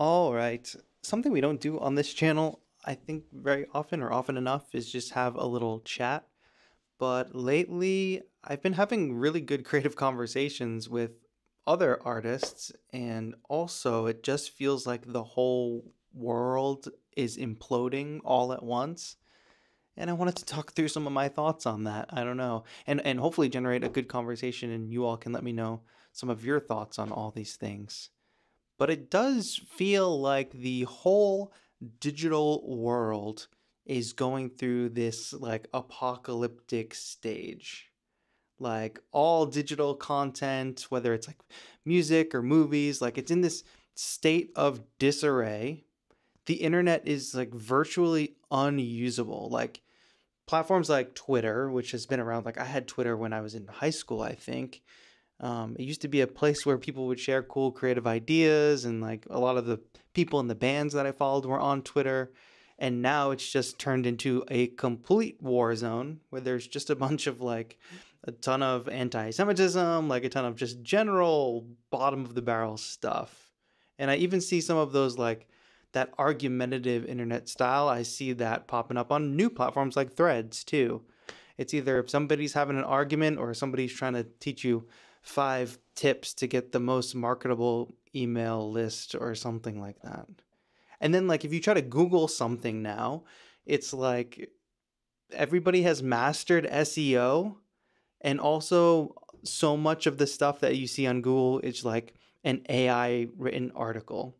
All right. Something we don't do on this channel, I think very often or often enough, is just have a little chat. But lately, I've been having really good creative conversations with other artists, and also it just feels like the whole world is imploding all at once. And I wanted to talk through some of my thoughts on that. I don't know. And hopefully generate a good conversation, and you all can let me know some of your thoughts on all these things. But it does feel like the whole digital world is going through this like apocalyptic stage. Like all digital content, whether it's like music or movies, like it's in this state of disarray. The internet is like virtually unusable. Like platforms like Twitter, which has been around, like I had Twitter when I was in high school, I think. It used to be a place where people would share cool creative ideas, and like a lot of the people in the bands that I followed were on Twitter. And now it's just turned into a complete war zone where there's just a bunch of like a ton of anti-Semitism, like a ton of just general bottom of the barrel stuff. And I even see some of those like that argumentative internet style. I see that popping up on new platforms like Threads too. It's either if somebody's having an argument or somebody's trying to teach you 5 tips to get the most marketable email list or something like that. And then like if you try to Google something now, it's like everybody has mastered SEO, and also so much of the stuff that you see on Google is like an AI written article.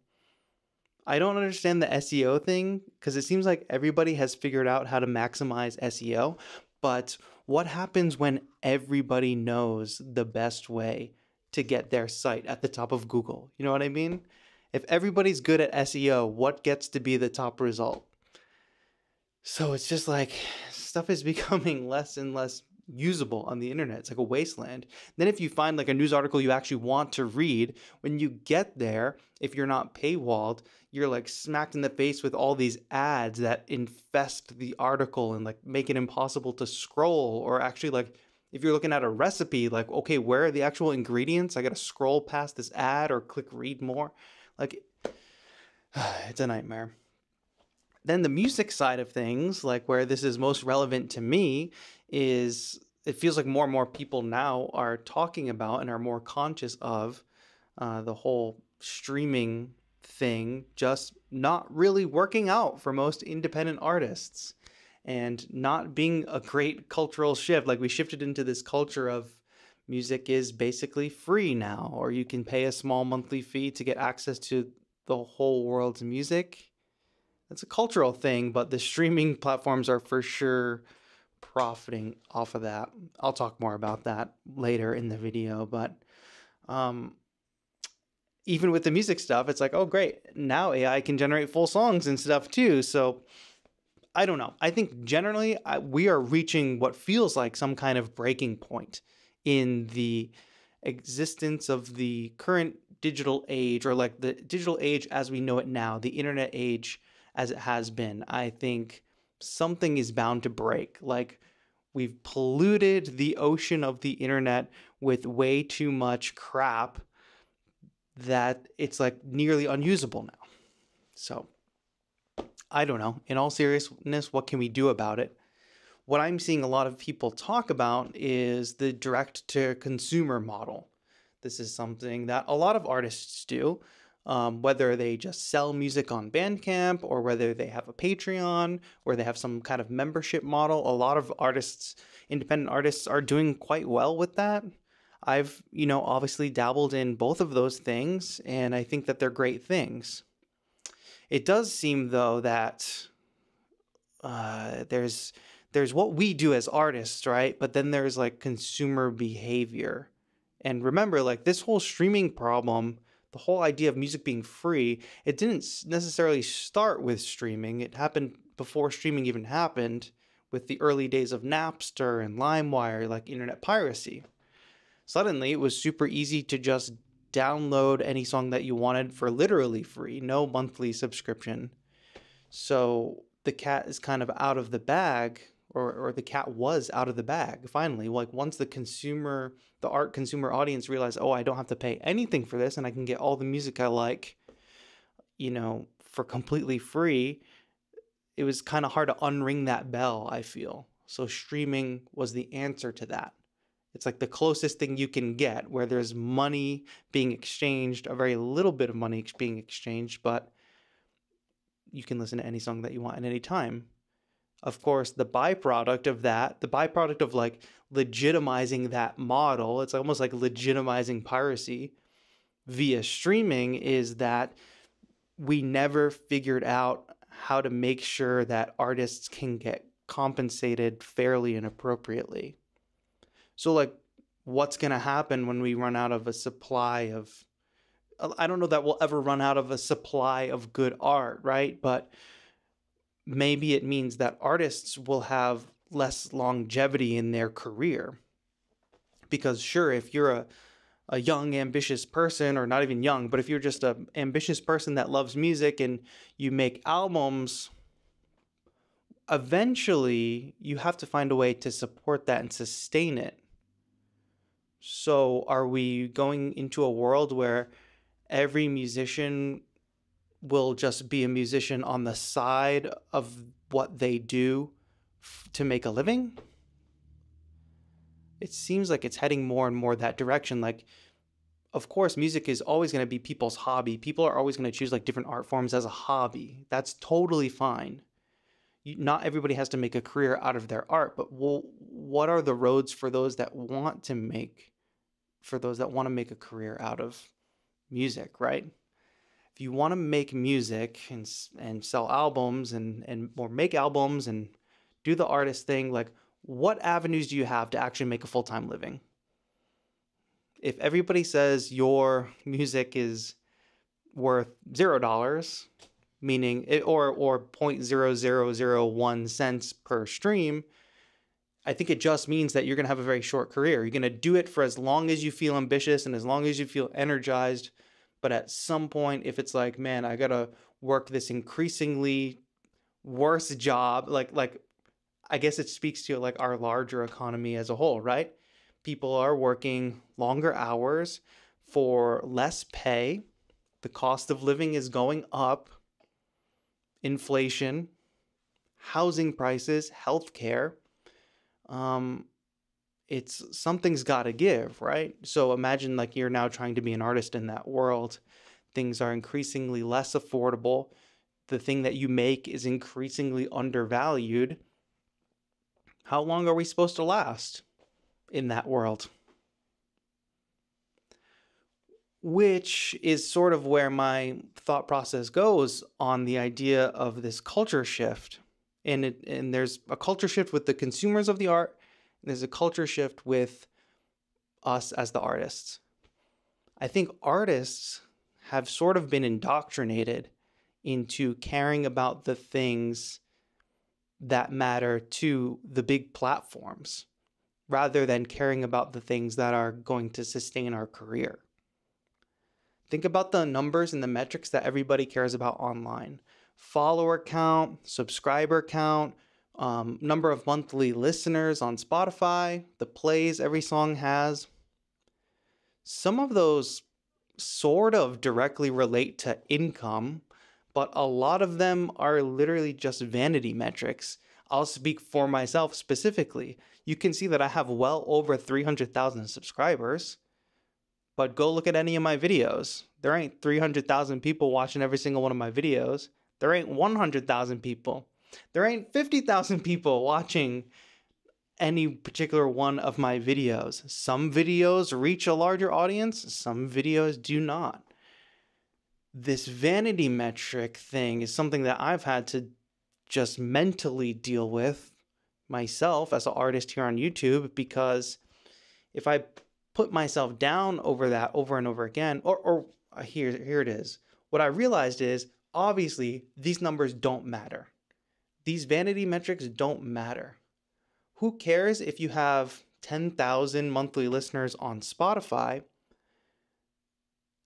I don't understand the SEO thing because it seems like everybody has figured out how to maximize SEO. But what happens when everybody knows the best way to get their site at the top of Google? You know what I mean? If everybody's good at SEO, what gets to be the top result? So it's just like stuff is becoming less and less usable on the internet. It's like a wasteland. Then if you find like a news article you actually want to read, when you get there, if you're not paywalled, you're like smacked in the face with all these ads that infest the article and like make it impossible to scroll. Or actually, like if you're looking at a recipe, like, okay, where are the actual ingredients? I got to scroll past this ad or click read more. Like it's a nightmare. Then the music side of things, like where this is most relevant to me, is it feels like more and more people now are talking about and are more conscious of the whole streaming thing just not really working out for most independent artists, and not being a great cultural shift. Like we shifted into this culture of music is basically free now, or you can pay a small monthly fee to get access to the whole world's music. It's a cultural thing, but the streaming platforms are for sure profiting off of that. I'll talk more about that later in the video, but um, even with the music stuff, it's like, oh, great. Now AI can generate full songs and stuff too. So I don't know. I think generally we are reaching what feels like some kind of breaking point in the existence of the current digital age, or like the digital age as we know it now, the internet age as it has been. I think something is bound to break. Like we've polluted the ocean of the internet with way too much crap that it's like nearly unusable now. So I don't know. In all seriousness, what can we do about it? What I'm seeing a lot of people talk about is the direct to consumer model. This is something that a lot of artists do, whether they just sell music on Bandcamp or whether they have a Patreon or they have some kind of membership model. A lot of artists, independent artists, are doing quite well with that. I've, obviously dabbled in both of those things, and I think that they're great things. It does seem, though, that there's what we do as artists, right? But then there's like consumer behavior. And remember, like this whole streaming problem, the whole idea of music being free, it didn't necessarily start with streaming. It happened before streaming even happened, with the early days of Napster and LimeWire, like internet piracy. Suddenly, it was super easy to just download any song that you wanted for literally free, no monthly subscription. So the cat is kind of out of the bag, or the cat was out of the bag finally. Like once the art consumer audience realized, oh, I don't have to pay anything for this and I can get all the music I like, for completely free, it was kind of hard to unring that bell, I feel. So streaming was the answer to that. It's like the closest thing you can get where there's money being exchanged, a very little bit of money being exchanged, but you can listen to any song that you want at any time. Of course, the byproduct of that, the byproduct of like legitimizing that model, it's almost like legitimizing piracy via streaming, is that we never figured out how to make sure that artists can get compensated fairly and appropriately. So, like, what's going to happen when we run out of a supply of, I don't know that we'll ever run out of a supply of good art, right? But maybe it means that artists will have less longevity in their career. Because, sure, if you're a young, ambitious person, or not even young, but if you're just an ambitious person that loves music and you make albums, eventually you have to find a way to support that and sustain it. So are we going into a world where every musician will just be a musician on the side of what they do to make a living? It seems like it's heading more and more that direction. Like, of course, music is always going to be people's hobby. People are always going to choose like different art forms as a hobby. That's totally fine. Not everybody has to make a career out of their art, but what are the roads for those that want to make a career out of music, right? If you want to make music and sell albums and or make albums and do the artist thing, like, what avenues do you have to actually make a full-time living? If everybody says your music is worth $0, meaning it, or 0.0001 cents per stream, I think it just means that you're going to have a very short career. You're going to do it for as long as you feel ambitious and as long as you feel energized. But at some point, if it's like, man, I got to work this increasingly worse job, like I guess it speaks to like our larger economy as a whole, right? People are working longer hours for less pay. The cost of living is going up. Inflation, housing prices, healthcare. It's something's got to give, right? So imagine like you're now trying to be an artist in that world. Things are increasingly less affordable. The thing that you make is increasingly undervalued. How long are we supposed to last in that world? Which is sort of where my thought process goes on the idea of this culture shift. And there's a culture shift with the consumers of the art, and there's a culture shift with us as the artists. I think artists have sort of been indoctrinated into caring about the things that matter to the big platforms rather than caring about the things that are going to sustain our career. Think about the numbers and the metrics that everybody cares about online. Follower count, subscriber count, number of monthly listeners on Spotify, the plays every song has. Some of those sort of directly relate to income, but a lot of them are literally just vanity metrics. I'll speak for myself specifically. You can see that I have well over 300,000 subscribers. But go look at any of my videos. There ain't 300,000 people watching every single one of my videos. There ain't 100,000 people. There ain't 50,000 people watching any particular one of my videos. Some videos reach a larger audience, some videos do not. This vanity metric thing is something that I've had to just mentally deal with myself as an artist here on YouTube, because if I put myself down over that over and over again, or here it is. What I realized is, obviously, these numbers don't matter. These vanity metrics don't matter. Who cares if you have 10,000 monthly listeners on Spotify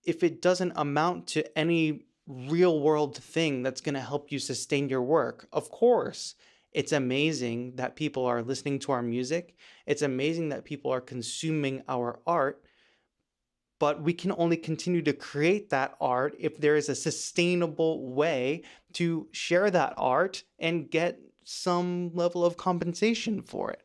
if it doesn't amount to any real world thing that's going to help you sustain your work? Of course, it's amazing that people are listening to our music. It's amazing that people are consuming our art. but we can only continue to create that art if there is a sustainable way to share that art and get some level of compensation for it.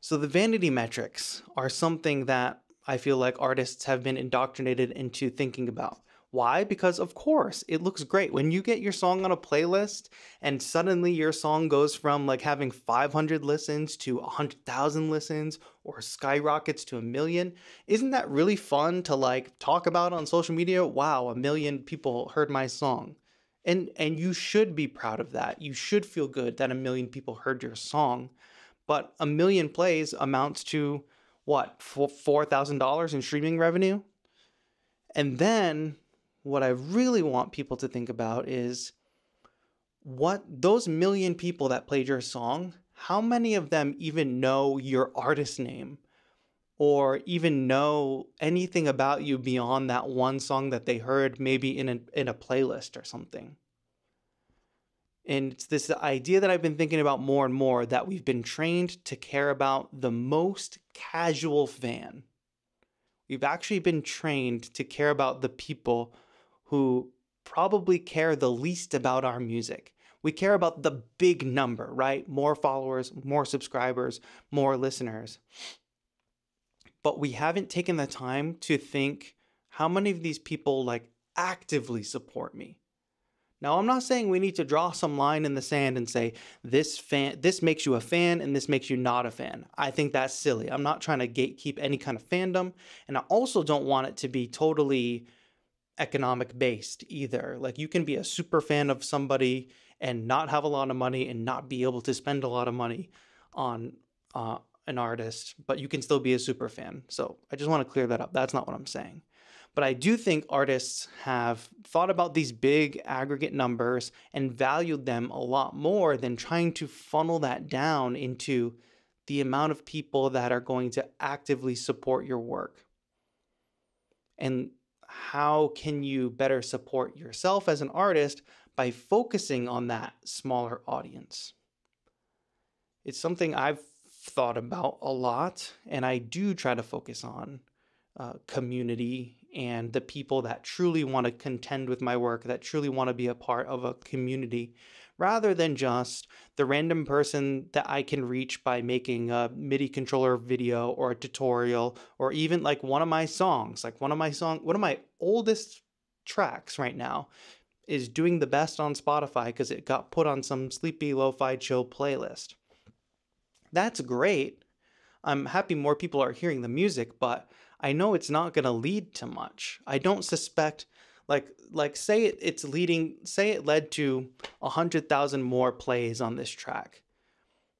So the vanity metrics are something that I feel like artists have been indoctrinated into thinking about. Why? Because of course, it looks great. When you get your song on a playlist and suddenly your song goes from like having 500 listens to 100,000 listens or skyrockets to a million, isn't that really fun to like talk about on social media? Wow, a million people heard my song. And you should be proud of that. You should feel good that a million people heard your song. But a million plays amounts to what, $4,000 in streaming revenue? And then what I really want people to think about is what those million people that played your song, how many of them even know your artist name or even know anything about you beyond that one song that they heard maybe in a playlist or something? And it's this idea that I've been thinking about more and more, that we've been trained to care about the most casual fan. We've actually been trained to care about the people who probably care the least about our music. We care about the big number, right? More followers, more subscribers, more listeners. But we haven't taken the time to think, how many of these people like actively support me? Now, I'm not saying we need to draw some line in the sand and say this makes you a fan and this makes you not a fan. I think that's silly. I'm not trying to gatekeep any kind of fandom, and I also don't want it to be totally economic based either. Like, you can be a super fan of somebody and not have a lot of money and not be able to spend a lot of money on an artist, but you can still be a super fan. So I just want to clear that up. That's not what I'm saying. But I do think artists have thought about these big aggregate numbers and valued them a lot more than trying to funnel that down into the amount of people that are going to actively support your work. And how can you better support yourself as an artist by focusing on that smaller audience? It's something I've thought about a lot, and I do try to focus on community and the people that truly want to contend with my work, that truly want to be a part of a community, rather than just the random person that I can reach by making a MIDI controller video or a tutorial, or even like one of my songs. Like one of my oldest tracks right now is doing the best on Spotify because it got put on some sleepy lo-fi chill playlist. That's great. I'm happy more people are hearing the music, but I know it's not going to lead to much. I don't suspect, say it led to 100,000 more plays on this track.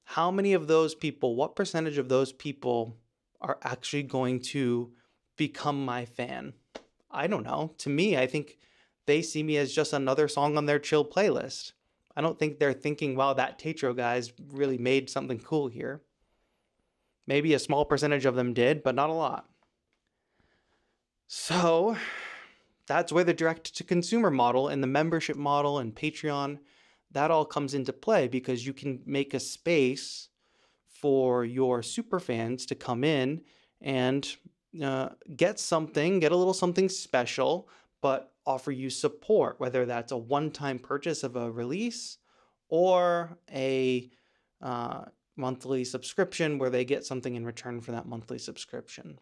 How many of those people, what percentage of those people are actually going to become my fan? I don't know. To me, I think they see me as just another song on their chill playlist. I don't think they're thinking, wow, that TAETRO guy's really made something cool here. Maybe a small percentage of them did, but not a lot. So that's where the direct-to-consumer model and the membership model and Patreon, that all comes into play, because you can make a space for your super fans to come in and get a little something special, but offer you support, whether that's a one-time purchase of a release or a monthly subscription where they get something in return for that monthly subscription.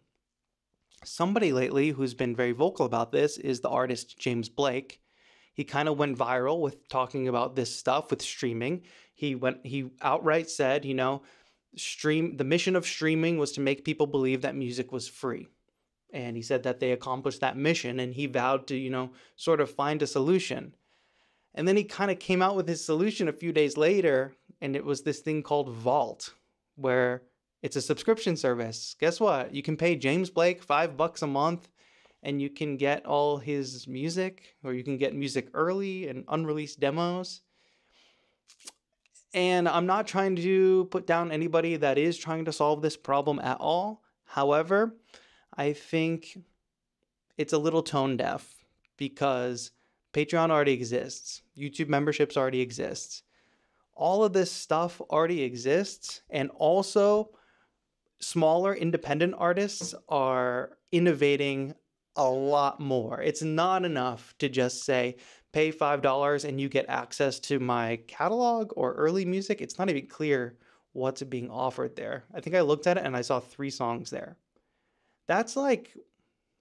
Somebody lately who's been very vocal about this is the artist James Blake. He kind of went viral with talking about this stuff with streaming. He outright said, the mission of streaming was to make people believe that music was free. And he said that they accomplished that mission, and he vowed to, sort of find a solution. And then he kind of came out with his solution a few days later, and it was this thing called Vault, where it's a subscription service. Guess what? You can pay James Blake $5 a month and you can get all his music, or you can get music early and unreleased demos. And I'm not trying to put down anybody that is trying to solve this problem at all. However, I think it's a little tone deaf, because Patreon already exists. YouTube memberships already exists. All of this stuff already exists. And also, smaller independent artists are innovating a lot more. It's not enough to just say, pay $5 and you get access to my catalog or early music. It's not even clear what's being offered there. I think I looked at it and I saw 3 songs there. That's like,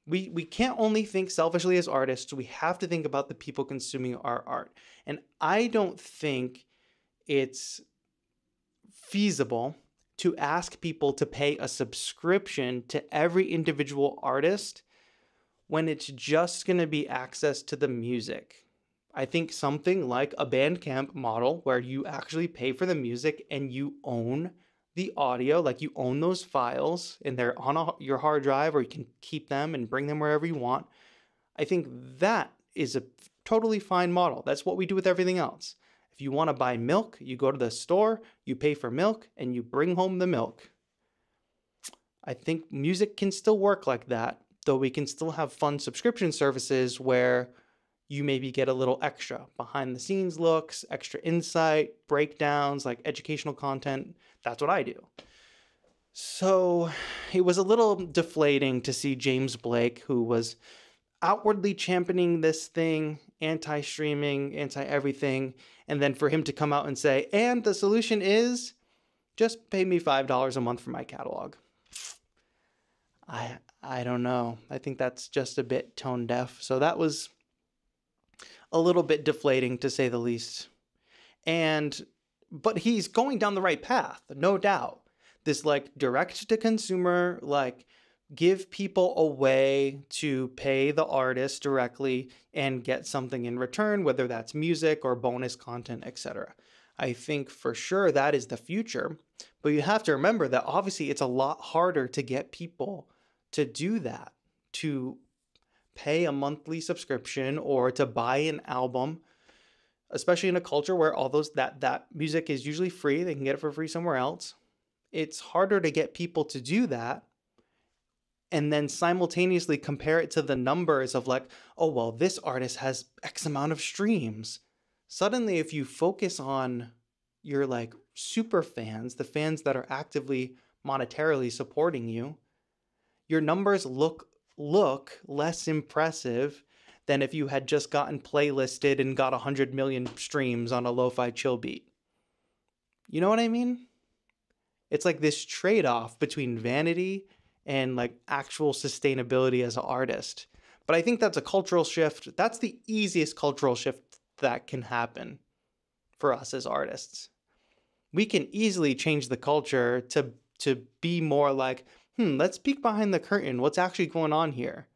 we can't only think selfishly as artists, we have to think about the people consuming our art. And I don't think it's feasible to ask people to pay a subscription to every individual artist when it's just going to be access to the music. I think something like a Bandcamp model where you actually pay for the music and you own the audio, like you own those files and they're on your hard drive, or you can keep them and bring them wherever you want. I think that is a totally fine model. That's what we do with everything else. If you want to buy milk, you go to the store, you pay for milk, and you bring home the milk. I think music can still work like that, though we can still have fun subscription services where you maybe get a little extra behind the scenes looks, extra insight, breakdowns, like educational content. That's what I do. So it was a little deflating to see James Blake, who was outwardly championing this thing, anti-streaming, anti-everything, and then for him to come out and say, and the solution is just pay me $5 a month for my catalog. I don't know. I think that's just a bit tone deaf. So that was a little bit deflating, to say the least. But he's going down the right path, no doubt. This like direct to consumer, like give people a way to pay the artist directly and get something in return, whether that's music or bonus content, etc. I think for sure that is the future, but you have to remember that obviously it's a lot harder to get people to do that, to pay a monthly subscription or to buy an album, especially in a culture where all those that music is usually free. They can get it for free somewhere else. It's harder to get people to do that and then simultaneously compare it to the numbers of like, oh, well, this artist has X amount of streams. Suddenly, if you focus on your like super fans, the fans that are actively monetarily supporting you, your numbers look less impressive than if you had just gotten playlisted and got 100 million streams on a lo-fi chill beat. You know what I mean? It's like this trade-off between vanity and like actual sustainability as an artist. But I think that's a cultural shift. That's the easiest cultural shift that can happen for us as artists. We can easily change the culture to be more like, let's peek behind the curtain. What's actually going on here?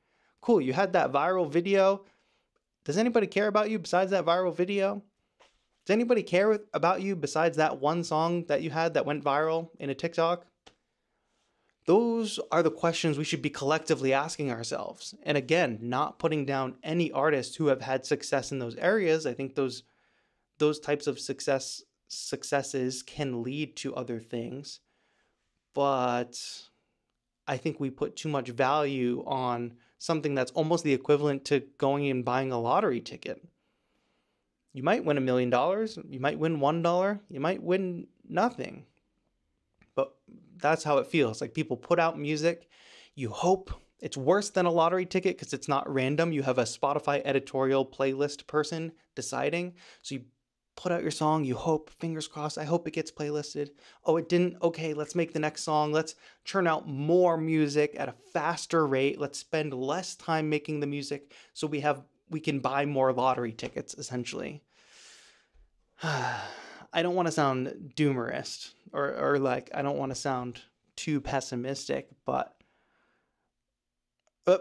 Cool, you had that viral video. Does anybody care about you besides that viral video? Does anybody care about you besides that one song that you had that went viral in a TikTok? Those are the questions we should be collectively asking ourselves. And again, not putting down any artists who have had success in those areas. I think those types of successes can lead to other things. But I think we put too much value on something that's almost the equivalent to going and buying a lottery ticket. You might win $1 million, you might win $1, you might win nothing. But that's how it feels. Like people put out music, you hope it's worse than a lottery ticket because it's not random. You have a Spotify editorial playlist person deciding. So you put out your song, you hope, fingers crossed, I hope it gets playlisted. Oh, it didn't? Okay, let's make the next song. Let's churn out more music at a faster rate. Let's spend less time making the music so we can buy more lottery tickets, essentially. I don't want to sound doomerist or like I don't want to sound too pessimistic, but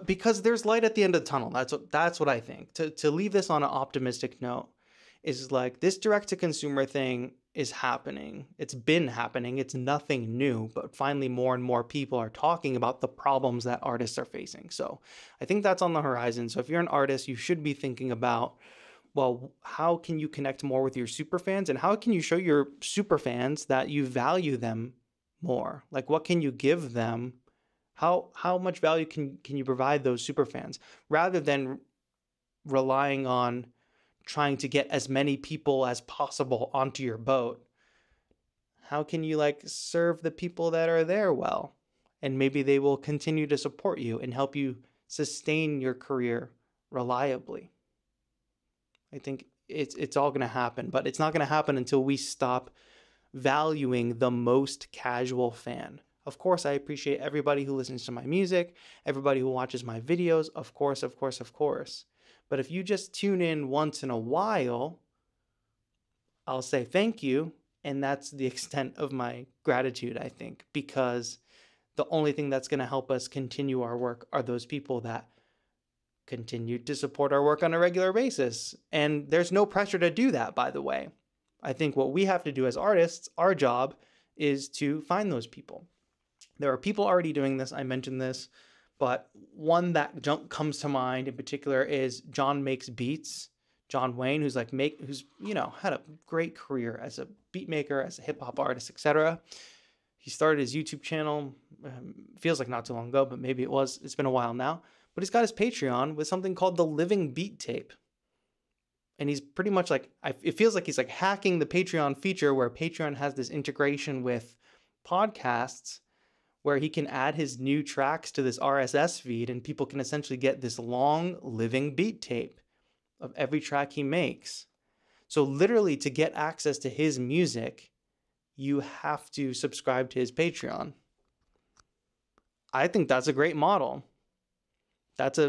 because there's light at the end of the tunnel. That's what I think. To leave this on an optimistic note is like this direct to consumer thing is happening. It's been happening. It's nothing new, but finally more and more people are talking about the problems that artists are facing. So I think that's on the horizon. So if you're an artist, you should be thinking about, well, how can you connect more with your super fans and how can you show your super fans that you value them more? Like what can you give them? How much value can you provide those super fans rather than relying on trying to get as many people as possible onto your boat? How can you like serve the people that are there well? and maybe they will continue to support you and help you sustain your career reliably. I think it's all going to happen, but it's not going to happen until we stop valuing the most casual fan. Of course, I appreciate everybody who listens to my music, everybody who watches my videos, of course, of course, of course. But if you just tune in once in a while, I'll say thank you, and that's the extent of my gratitude, I think, because the only thing that's going to help us continue our work are those people that continue to support our work on a regular basis. And there's no pressure to do that, by the way. I think what we have to do as artists, our job, is to find those people. There are people already doing this. I mentioned this, but one that comes to mind in particular is John Makes Beats. John Wayne, who's had a great career as a beat maker, as a hip hop artist, etc. He started his YouTube channel, feels like not too long ago, but maybe it was. It's been a while now. But he's got his Patreon with something called the Living Beat Tape. And he's pretty much it feels like he's like hacking the Patreon feature, where Patreon has this integration with podcasts where he can add his new tracks to this RSS feed, and people can essentially get this long living beat tape of every track he makes. So literally, to get access to his music, you have to subscribe to his Patreon. I think that's a great model. That's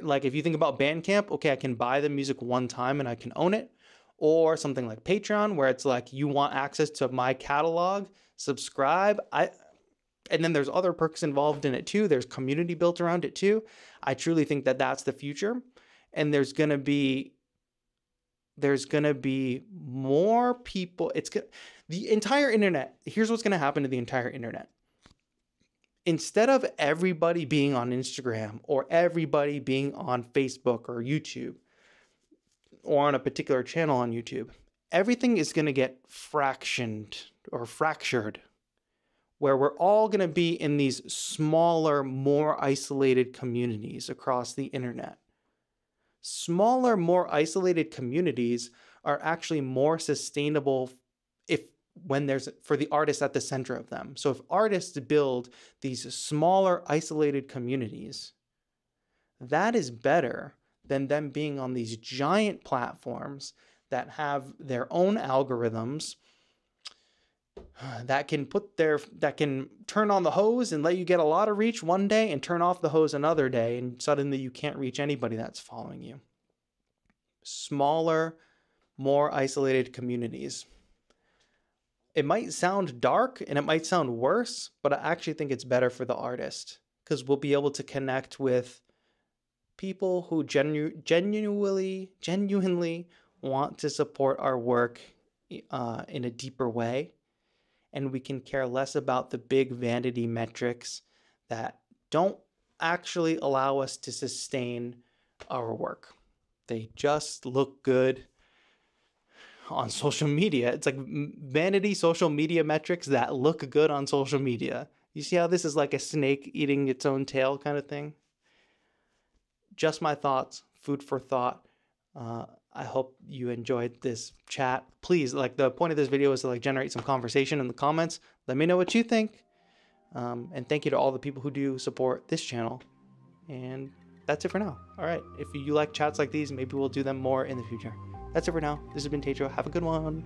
like if you think about Bandcamp, okay, I can buy the music one time and I can own it. Or something like Patreon, where it's like, you want access to my catalog, subscribe. And then there's other perks involved in it too. There's community built around it too. I truly think that that's the future. And there's going to be more people. The entire internet. Here's what's going to happen to the entire internet. Instead of everybody being on Instagram or everybody being on Facebook or YouTube or on a particular channel on YouTube, everything is going to get fractured, where we're all going to be in these smaller, more isolated communities across the internet. Smaller, more isolated communities are actually more sustainable for the artists at the center of them. So if artists build these smaller, isolated communities, that is better than them being on these giant platforms that have their own algorithms that can turn on the hose and let you get a lot of reach one day and turn off the hose another day, and suddenly you can't reach anybody that's following you. Smaller, more isolated communities. It might sound dark and it might sound worse, but I actually think it's better for the artist, because we'll be able to connect with people who genuinely want to support our work in a deeper way. And we can care less about the big vanity metrics that don't actually allow us to sustain our work. They just look good on social media. It's like vanity social media metrics that look good on social media. You see how this is like a snake eating its own tail kind of thing? Just my thoughts, food for thought. I hope you enjoyed this chat. Please, the point of this video is to generate some conversation in the comments. Let me know what you think. And thank you to all the people who do support this channel. And that's it for now. All right. If you like chats like these, maybe we'll do them more in the future. That's it for now. This has been TAETRO. Have a good one.